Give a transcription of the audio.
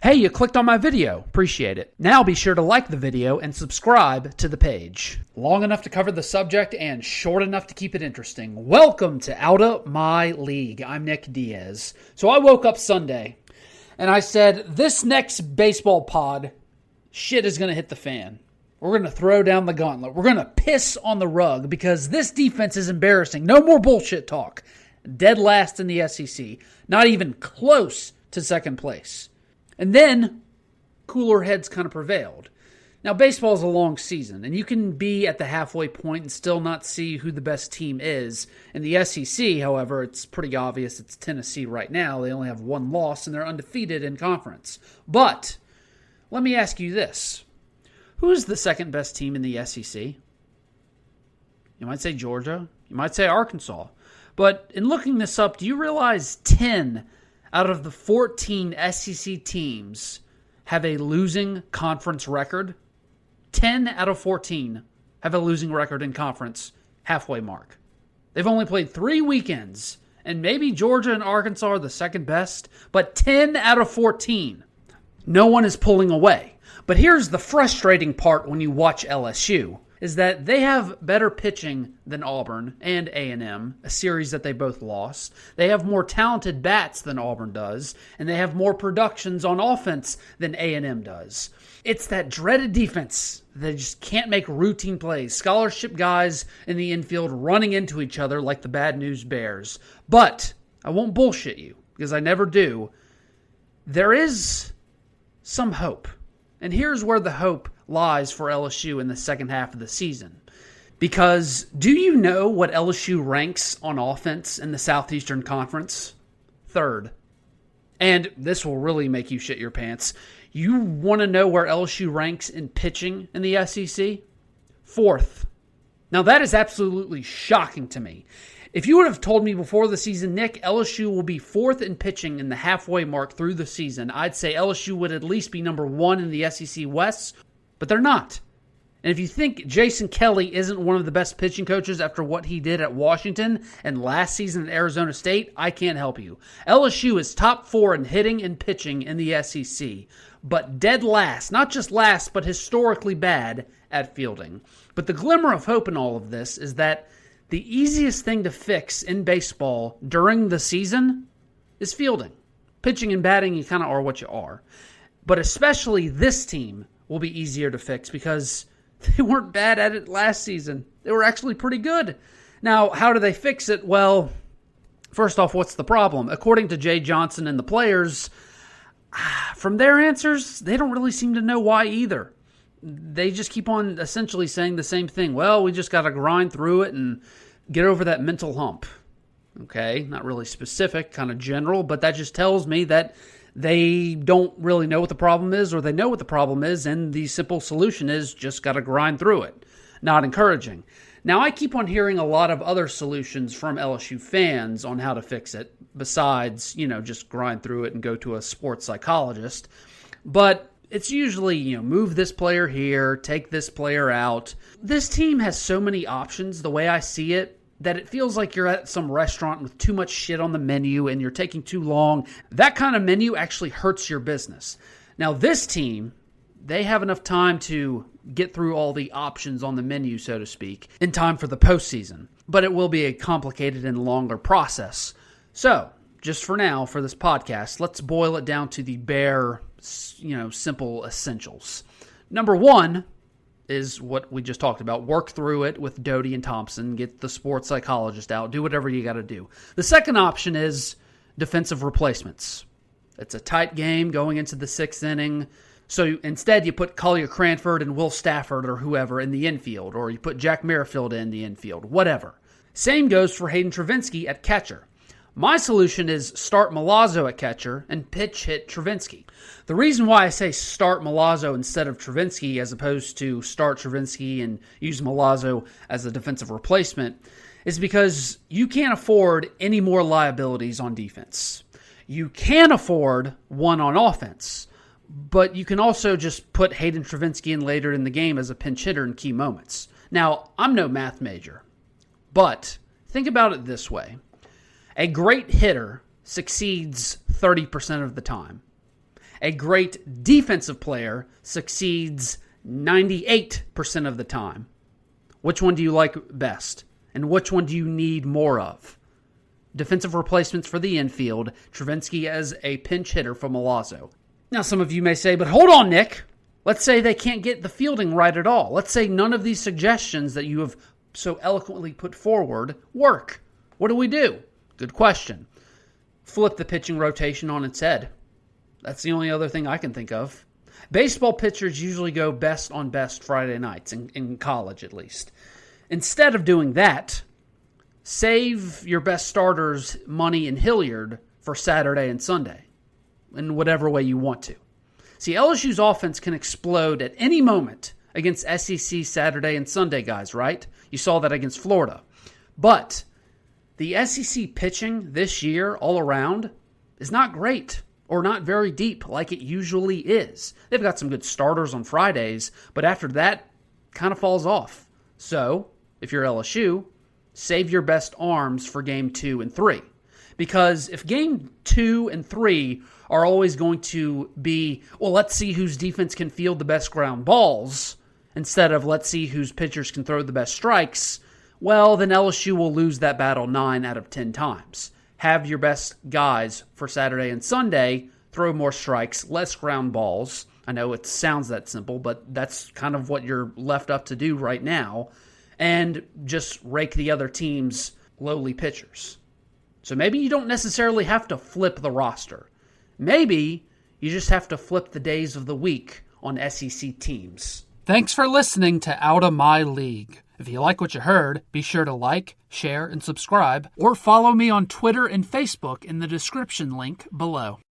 Hey, you clicked on my video. Appreciate it. Now be sure to like the video and subscribe to the page. Long enough to cover the subject and short enough to keep it interesting. Welcome to Outta My League. I'm Nick Diaz. So I woke up Sunday and I said, this next baseball pod, shit is going to hit the fan. We're going to throw down the gauntlet. We're going to piss on the rug because this defense is embarrassing. No more bullshit talk. Dead last in the SEC. Not even close to second place. And then, cooler heads kind of prevailed. Now, baseball is a long season, and you can be at the halfway point and still not see who the best team is. In the SEC, however, it's pretty obvious it's Tennessee right now. They only have one loss, and they're undefeated in conference. But, let me ask you this. Who's the second best team in the SEC? You might say Georgia. You might say Arkansas. But in looking this up, do you realize 10 out of the 14 SEC teams have a losing conference record? 10 out of 14 have a losing record in conference halfway mark. They've only played 3 weekends, and maybe Georgia and Arkansas are the second best, but 10 out of 14. No one is pulling away. But here's the frustrating part when you watch LSU, is that they have better pitching than Auburn and A&M, a series that they both lost. They have more talented bats than Auburn does, and they have more productions on offense than A&M does. It's that dreaded defense. They just can't make routine plays. Scholarship guys in the infield running into each other like the Bad News Bears. But I won't bullshit you, because I never do. There is some hope. And here's where the hope lies for LSU in the second half of the season. Because do you know what LSU ranks on offense in the Southeastern Conference? 3rd. And this will really make you shit your pants. You want to know where LSU ranks in pitching in the SEC? 4th. Now that is absolutely shocking to me. If you would have told me before the season, Nick, LSU will be 4th in pitching in the halfway mark through the season, I'd say LSU would at least be number 1 in the SEC West, but they're not. And if you think Jason Kelly isn't one of the best pitching coaches after what he did at Washington and last season at Arizona State, I can't help you. LSU is top 4 in hitting and pitching in the SEC, but dead last, not just last, but historically bad at fielding. But the glimmer of hope in all of this is that the easiest thing to fix in baseball during the season is fielding. Pitching and batting, you kind of are what you are. But especially this team will be easier to fix because they weren't bad at it last season. They were actually pretty good. Now, how do they fix it? Well, first off, what's the problem? According to Jay Johnson and the players, from their answers, they don't really seem to know why either. They just keep on essentially saying the same thing. Well, we just got to grind through it and get over that mental hump. Okay, not really specific, kind of general, but that just tells me that they don't really know what the problem is, or they know what the problem is, and the simple solution is just got to grind through it. Not encouraging. Now, I keep on hearing a lot of other solutions from LSU fans on how to fix it, besides, just grind through it and go to a sports psychologist. But it's usually, move this player here, take this player out. This team has so many options, the way I see it, that it feels like you're at some restaurant with too much shit on the menu and you're taking too long. That kind of menu actually hurts your business. Now, this team, they have enough time to get through all the options on the menu, so to speak, in time for the postseason. But it will be a complicated and longer process. So, just for now, for this podcast, let's boil it down to the bare, simple essentials. Number 1 is what we just talked about. Work through it with Doty and Thompson. Get the sports psychologist out. Do whatever you got to do. The second option is defensive replacements. It's a tight game going into the 6th inning. So instead, you put Collier Cranford and Will Stafford or whoever in the infield, or you put Jack Merrifield in the infield, whatever. Same goes for Hayden Travinski at catcher. My solution is start Milazzo at catcher and pitch hit Travinski. The reason why I say start Milazzo instead of Travinski as opposed to start Travinski and use Milazzo as a defensive replacement is because you can't afford any more liabilities on defense. You can afford one on offense, but you can also just put Hayden Travinski in later in the game as a pinch hitter in key moments. Now, I'm no math major, but think about it this way. A great hitter succeeds 30% of the time. A great defensive player succeeds 98% of the time. Which one do you like best? And which one do you need more of? Defensive replacements for the infield, Travinski as a pinch hitter for Milazzo. Now, some of you may say, but hold on, Nick. Let's say they can't get the fielding right at all. Let's say none of these suggestions that you have so eloquently put forward work. What do we do? Good question. Flip the pitching rotation on its head. That's the only other thing I can think of. Baseball pitchers usually go best on best Friday nights, in college at least. Instead of doing that, save your best starters money in Hilliard for Saturday and Sunday, in whatever way you want to. See, LSU's offense can explode at any moment against SEC Saturday and Sunday guys, right? You saw that against Florida. But the SEC pitching this year all around is not great or not very deep like it usually is. They've got some good starters on Fridays, but after that, kind of falls off. So, if you're LSU, save your best arms for game 2 and 3. Because if game 2 and 3 are always going to be, well, let's see whose defense can field the best ground balls, instead of let's see whose pitchers can throw the best strikes, well, then LSU will lose that battle 9 out of 10 times. Have your best guys for Saturday and Sunday throw more strikes, less ground balls. I know it sounds that simple, but that's kind of what you're left up to do right now. And just rake the other team's lowly pitchers. So maybe you don't necessarily have to flip the roster. Maybe you just have to flip the days of the week on SEC teams. Thanks for listening to Out of My League. If you like what you heard, be sure to like, share, and subscribe, or follow me on Twitter and Facebook in the description link below.